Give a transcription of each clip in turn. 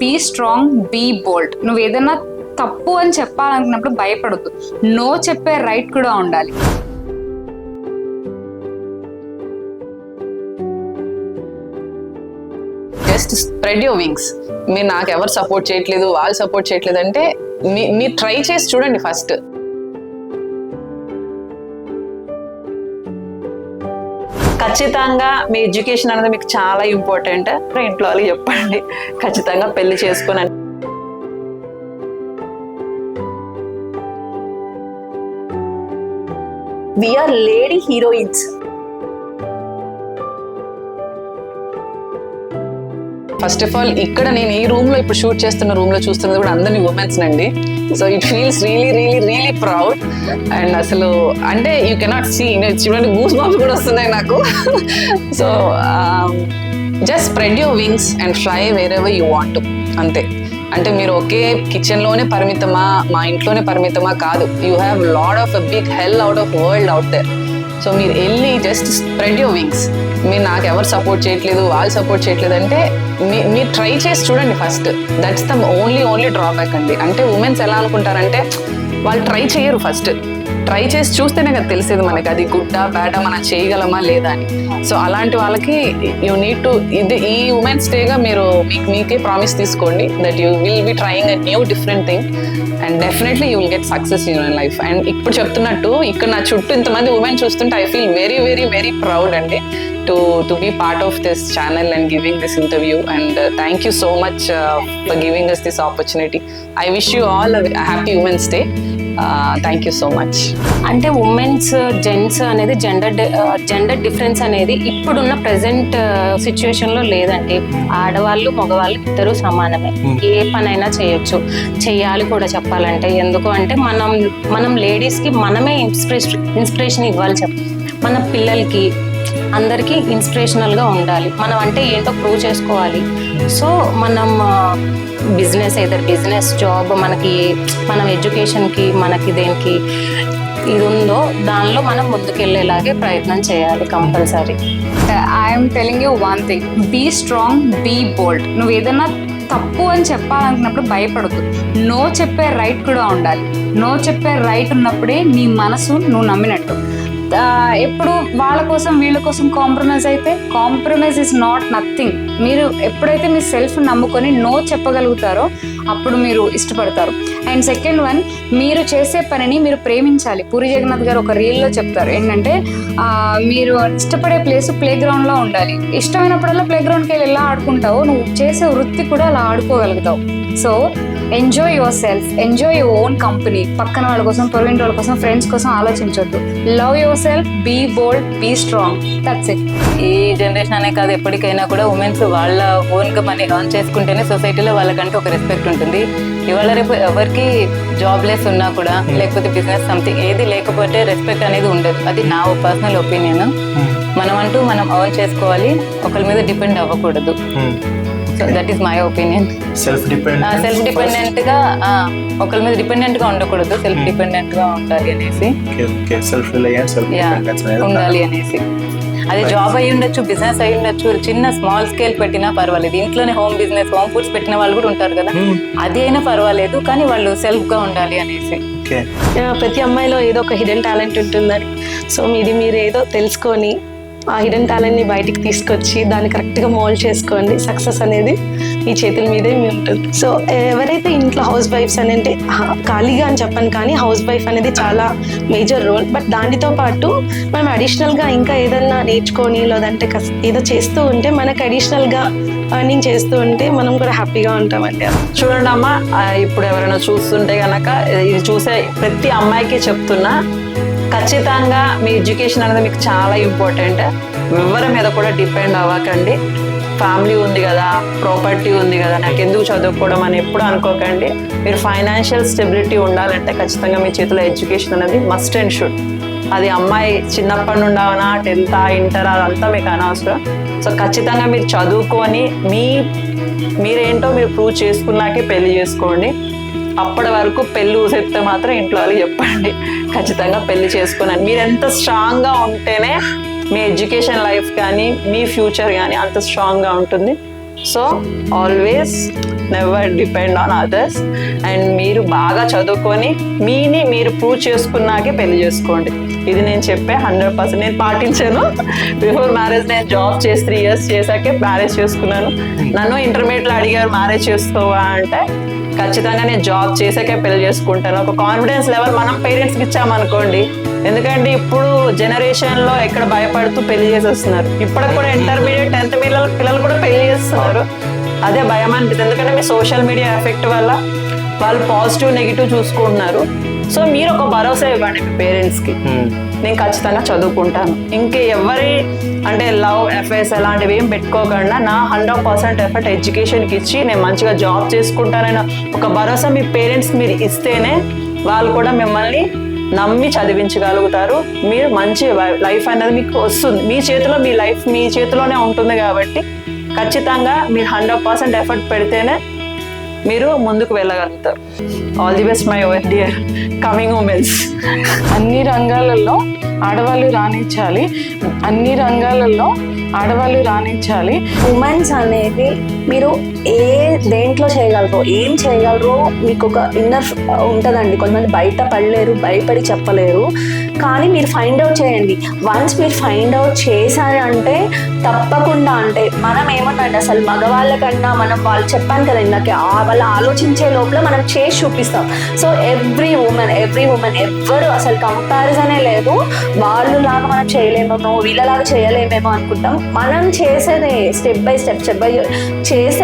Be strong, be bold. నువ్వు ఏదైనా తప్పు అని చెప్పాలనుకున్నప్పుడు భయపడద్దు. నో చెప్పే రైట్ కూడా ఉండాలి. Just spread your wings. మీరు నాకు ఎవరు సపోర్ట్ చేయట్లేదు, వాళ్ళు సపోర్ట్ చేయట్లేదు అంటే మీరు ట్రై చేసి చూడండి ఫస్ట్. ఖచ్చితంగా మీ ఎడ్యుకేషన్ అనేది మీకు చాలా ఇంపార్టెంట్. ఇంట్లో వాళ్ళకి చెప్పండి, ఖచ్చితంగా పెళ్లి చేసుకుని. We are lady heroines. First of all ఇక్కడ నేను ఈ రూమ్ లో ఇప్పుడు షూట్ చేస్తున్న రూమ్ లో చూస్తున్నది కూడా అందరినీ ఉమెన్స్ నండి. So it feels really really really proud. And అసలు అంటే యూ కెనాట్ సీ, చూడండి గూస్ బాంబ్స్ కూడా వస్తున్నాయి నాకు. So just spread your wings and fly wear ever you want. అంతే. అంటే మీరు ఒకే కిచెన్లోనే పరిమితమా, మా ఇంట్లోనే పరిమితమా కాదు. You have lot of a big hell out of world out there. So మీరు వెళ్ళి జస్ట్ స్ప్రెడ్ యువర్ వింగ్స్. మీరు నాకు ఎవరు సపోర్ట్ చేయట్లేదు, వాళ్ళు సపోర్ట్ చేయట్లేదు అంటే మీరు ట్రై చేసి చూడండి first. That's the only drawback అండి. అంటే ఉమెన్స్ ఎలా అనుకుంటారంటే వాళ్ళు ట్రై చేయరు. ఫస్ట్ ట్రై చేసి చూస్తేనే కదా తెలిసేది మనకి అది గుడ్డా బ్యాడా, మనం చేయగలమా లేదా అని. సో అలాంటి వాళ్ళకి యూ నీడ్ టు ఈ ఉమెన్స్ డేగా మీరు మీకే ప్రామిస్ తీసుకోండి that you will be trying a new different thing and definitely you will get success in your life. And ఇప్పుడు చెప్తున్నట్టు ఇక్కడ నా చుట్టూ ఇంతమంది ఉమెన్ చూస్తుంటే I feel very very very proud అండి to be part of this channel and giving this interview. And thank you so much for giving us this opportunity. I wish you all a happy Women's Day. Thank you so much. అంటే women's gents అనేది gender difference అనేది ఇప్పుడున్న present సిచ్యువేషన్లో లేదండి. ఆడవాళ్ళు మగవాళ్ళు ఇద్దరు సమానమే. ఏ పనైనా చేయొచ్చు, చెయ్యాలి కూడా చెప్పాలంటే. ఎందుకు అంటే మనం లేడీస్కి మనమే ఇన్స్పిరేషన్ ఇవ్వాలి. మన పిల్లలకి అందరికీ ఇన్స్పిరేషనల్గా ఉండాలి. మనం అంటే ఏంటో ప్రూవ్ చేసుకోవాలి. సో మనం బిజినెస్ జాబ్, మనం ఎడ్యుకేషన్కి మనకి దేనికి ఇది ఉందో దానిలో మనం ముందుకెళ్ళేలాగే ప్రయత్నం చేయాలి compulsory. I'm telling you one thing, be strong, be bold. నువ్వు ఏదైనా తప్పు అని చెప్పాలనుకున్నప్పుడు భయపడద్దు. నో చెప్పే రైట్ కూడా ఉండాలి. నో చెప్పే రైట్ ఉన్నప్పుడే నీ మనసు నువ్వు నమ్మినట్టు. ఎప్పుడు వాళ్ళ కోసం వీళ్ళ కోసం కాంప్రమైజ్ ఇస్ నాట్ నథింగ్. మీరు ఎప్పుడైతే మీ సెల్ఫ్ నమ్ముకొని నో చెప్పగలుగుతారో అప్పుడు మీరు ఇష్టపడతారు. అండ్ సెకండ్ వన్, మీరు చేసే పనిని మీరు ప్రేమించాలి. పూరి జగన్నాథ్ గారు ఒక రీల్లో చెప్తారు ఏంటంటే మీరు ఇష్టపడే ప్లేస్ ప్లే గ్రౌండ్లో ఉండాలి. ఇష్టమైనప్పుడల్లా ప్లే గ్రౌండ్కి వెళ్ళి ఎలా ఆడుకుంటావు, నువ్వు చేసే వృత్తి కూడా అలా ఆడుకోగలుగుతావు. So enjoy yourself, enjoy your own company. పక్కన వాళ్ళ కోసం, పొరుగింటి వాళ్ళ కోసం, ఫ్రెండ్స్ కోసం ఆలోచించొద్దు. Love yourself, be bold, be strong. That's it. ఈ జనరేషన్ అనే కాదు, ఎప్పటికైనా కూడా ఉమెన్స్ వాళ్ళ ఓన్గా మనీ ఎర్న్ చేసుకుంటేనే సొసైటీలో వాళ్ళకంటే ఒక రెస్పెక్ట్ ఉంటుంది. ఇవాళ రేపు ఎవరికి జాబ్లెస్ ఉన్నా కూడా, లేకపోతే బిజినెస్ సంథింగ్ ఏది లేకపోతే రెస్పెక్ట్ అనేది ఉండదు. అది నా పర్సనల్ ఒపీనియన్. మనం ఎర్న్ చేసుకోవాలి, ఒకరి మీద డిపెండ్ అవ్వకూడదు. So that is my opinion. Self dependent గా ఒకరి మీద డిపెండెంట్ గా ఉండకూడదు, సెల్ఫ్ డిపెండెంట్ గా ఉండాలి అనేసి ఉండాలి అనేసి. అది జాబ్ అయి ఉండొచ్చు, బిజినెస్ అయి ఉండొచ్చు, చిన్న స్మాల్ స్కేల్ పెట్టినా పర్వాలేదు. ఇంట్లోనే హోమ్ బిజినెస్, హోమ్ ఫుడ్స్ పెట్టిన వాళ్ళు కూడా ఉంటారు కదా, అది అయినా పర్వాలేదు, కానీ వాళ్ళు సెల్ఫ్ గా ఉండాలి అనేసి. ప్రతి అమ్మాయిలో ఏదో ఒక హిడెన్ టాలెంట్ ఉంటుందని. సో మీరు ఏదో తెలుసుకొని ఆ హిడెన్ టాలెంట్ని బయటికి తీసుకొచ్చి దాన్ని కరెక్ట్గా మోల్డ్ చేసుకోండి. సక్సెస్ అనేది మీ చేతుల మీదే ఉంటుంది. సో ఎవరైతే ఇంట్లో హౌస్ వైఫ్స్ అని అంటే ఖాళీగా అని చెప్పను, కానీ హౌస్ వైఫ్ అనేది చాలా మేజర్ రోల్. బట్ దానితో పాటు మనం అడిషనల్గా ఇంకా ఏదన్నా నేర్చుకొని లేదంటే ఏదో చేస్తూ ఉంటే మనకు అడిషనల్గా ఎర్నింగ్ చేస్తూ ఉంటే మనం కూడా హ్యాపీగా ఉంటామండి. చూడండి అమ్మ, ఇప్పుడు ఎవరైనా చూస్తుంటే కనుక ఇది చూసే ప్రతి అమ్మాయికి చెప్తున్నా, ఖచ్చితంగా మీ ఎడ్యుకేషన్ అనేది మీకు చాలా ఇంపార్టెంట్. ఎవరి మీద కూడా డిపెండ్ అవ్వకండి. ఫ్యామిలీ ఉంది కదా, ప్రాపర్టీ ఉంది కదా, నాకు ఎందుకు చదువుకోవడం అని ఎప్పుడు అనుకోకండి. మీరు ఫైనాన్షియల్ స్టెబిలిటీ ఉండాలంటే ఖచ్చితంగా మీ చేతిలో ఎడ్యుకేషన్ అనేది మస్ట్ అండ్ షుడ్. అది అమ్మాయి చిన్నప్పటి నుండి అవునా, 10th ఇంటర్ అదంతా మీకు అనవసరం. సో ఖచ్చితంగా మీరు చదువుకొని మీరేంటో మీరు ప్రూవ్ చేసుకున్నాకే పెళ్లి చేసుకోండి. అప్పటి వరకు పెళ్ళి ఊసేస్తే మాత్రం ఇంట్లో వాళ్ళకి చెప్పండి, ఖచ్చితంగా పెళ్లి చేసుకోనండి. మీరు ఎంత స్ట్రాంగ్గా ఉంటేనే మీ ఎడ్యుకేషన్ లైఫ్ కానీ మీ ఫ్యూచర్ కానీ అంత స్ట్రాంగ్గా ఉంటుంది. So always never depend on others. And మీరు బాగా చదువుకొని మీరు ప్రూవ్ చేసుకున్నాకే పెళ్లి చేసుకోండి. ఇది నేను చెప్పే 100% నేను పాటించాను. బిఫోర్ మ్యారేజ్ నేను జాబ్ చేసి 3 years చేశాకే మ్యారేజ్ చేసుకున్నాను. నన్ను ఇంటర్మీడియట్లో అడిగారు మ్యారేజ్ చేసుకోవా అంటే ఖచ్చితంగా నేను జాబ్ చేసాకే పెళ్లి చేసుకుంటాను. ఒక కాన్ఫిడెన్స్ లెవెల్ మనం పేరెంట్స్కి ఇచ్చామనుకోండి. ఎందుకంటే ఇప్పుడు జనరేషన్లో ఎక్కడ భయపడుతూ పెళ్లి చేసేస్తున్నారు. ఇప్పటికి కూడా ఇంటర్మీడియట్ 10th పిల్లలు కూడా పెళ్లి చేస్తున్నారు. అదే భయం అనిపిస్తుంది. ఎందుకంటే మీ సోషల్ మీడియా ఎఫెక్ట్ వల్ల వాళ్ళు పాజిటివ్ నెగిటివ్ చూసుకుంటున్నారు. సో మీరు ఒక భరోసా ఇవ్వండి మీ పేరెంట్స్కి, నేను ఖచ్చితంగా చదువుకుంటాను. ఇంకే ఎవరి అంటే లవ్ అఫైర్స్ అలాంటివి ఏం పెట్టుకోకుండా నా 100% ఎఫర్ట్ ఎడ్యుకేషన్కి ఇచ్చి నేను మంచిగా జాబ్ చేసుకుంటానని ఒక భరోసా మీ పేరెంట్స్ మీరు ఇస్తేనే వాళ్ళు కూడా మిమ్మల్ని నమ్మి చదివించగలుగుతారు. మీరు మంచి లైఫ్ అనేది మీకు వస్తుంది. మీ చేతిలో మీ లైఫ్ మీ చేతిలోనే ఉంటుంది కాబట్టి ఖచ్చితంగా మీరు 100% ఎఫర్ట్ పెడితేనే మీరు ముందుకు వెళ్ళగలుగుతారు. All the best my dear coming womens. అన్ని రంగాలలో ఆడవాళ్ళు రాణించాలి, అన్ని రంగాలలో ఆడవాళ్ళు రాణించాలి. ఉమెన్స్ అనేది మీరు దేంట్లో చేయగలరు, ఏం చేయగలరో మీకు ఒక ఇన్నర్ ఉంటుందండి. కొంతమంది బయట పడలేరు, భయపడి చెప్పలేరు. కానీ మీరు ఫైండ్ అవుట్ చేయండి. వన్స్ మీరు ఫైండ్ అవుట్ చేశారు అంటే తప్పకుండా, అంటే మనం ఏమన్నండి అసలు మగవాళ్ళ కన్నా మనం వాళ్ళు చెప్పాను కదా ఇందాక, వాళ్ళు ఆలోచించే లోపల మనం చేసి చూపిస్తాం. సో ఎవ్రీ ఉమెన్ ఎవ్వరు అసలు కంపారిజనే లేదు. వాళ్ళు లాగా మనం చేయలేమేమో, వీళ్ళలాగా చేయలేమేమో అనుకుంటాం. మనం చేసేదే స్టెప్ బై స్టెప్ చేస్తే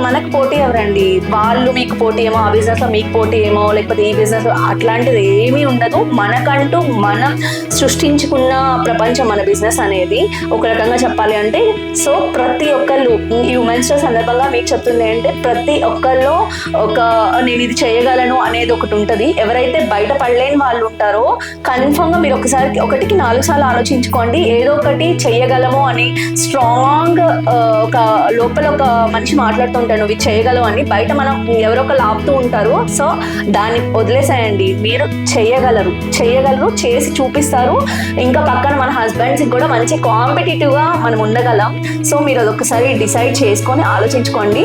మనకు పోటీ ఎవరండి? వాళ్ళు మీకు పోటీ ఏమో, ఆ బిజినెస్లో మీకు పోటీ ఏమో, లేకపోతే ఈ బిజినెస్లో అట్లాంటిది ఏమీ ఉండదు. మనకంటూ మనం సృష్టించుకున్న ప్రపంచం మన బిజినెస్ అనేది. ఒక రకంగా చెప్పాలి అంటే సో ప్రతి ఒక్కళ్ళు ఈ ఉమెన్స్ డే సందర్భంగా మీకు చెప్తుంది అంటే ప్రతి ఒక్కళ్ళు నేను ఇది చేయగలను అనేది ఒకటి ఉంటుంది. ఎవరైతే బయట పడలేని వాళ్ళు ఉంటారో కన్ఫర్మ్గా మీరు ఒకటికి 4 సార్లు ఆలోచించుకోండి. ఏదో ఒకటి చెయ్యగలము అని స్ట్రాంగ్ ఒక లోపల ఒక మనిషి మాట్లాడుతుంటాడు నువ్వు ఇది చేయగలవు అని. బయట మనం ఎవరో ఒకరు ఆపుతూ ఉంటారు. సో దాన్ని వదిలేసేయండి. మీరు చేయగలరు, చేసి చూపిస్తారు. ఇంకా పక్కన మన హస్బెండ్స్కి కూడా మంచి కాంపిటేటివ్గా మనం ఉండగలం. సో మీరు అదొకసారి డిసైడ్ చేసుకొని ఆలోచించుకోండి.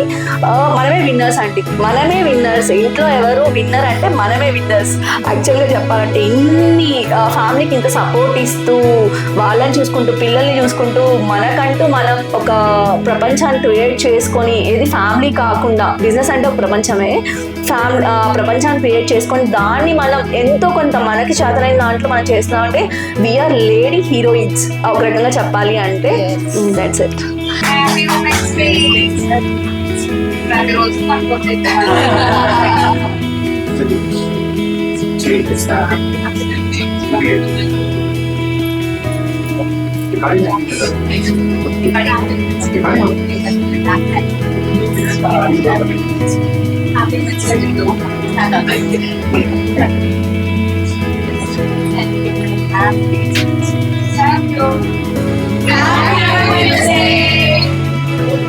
మనమే విన్నర్స్ అండి, మనమే విన్నర్స్. ఇంట్లో ఎవరు విన్నర్ అంటే మనమే విన్నర్స్. యాక్చువల్గా చెప్పాలంటే ఇన్ని ఫ్యామిలీకి ఇంత సపోర్ట్ ఇస్తూ వాళ్ళని చూసుకుంటూ పిల్లల్ని చూసుకుంటూ మనకంటూ మనం ఒక ప్రపంచాన్ని క్రియేట్ చేసుకొని, ఏది ఫ్యామిలీ కాకుండా బిజినెస్ అంటే ఒక ప్రపంచమే, ప్రపంచాన్ని క్రియేట్ చేసుకొని దాన్ని మనం ఎంతో కొంత మనకి చేతనైన దాంట్లో మనం చేస్తున్నామంటే వీఆర్ లేడీ హీరోయిన్స్ ఒక రకంగా చెప్పాలి అంటే. That's it. Happy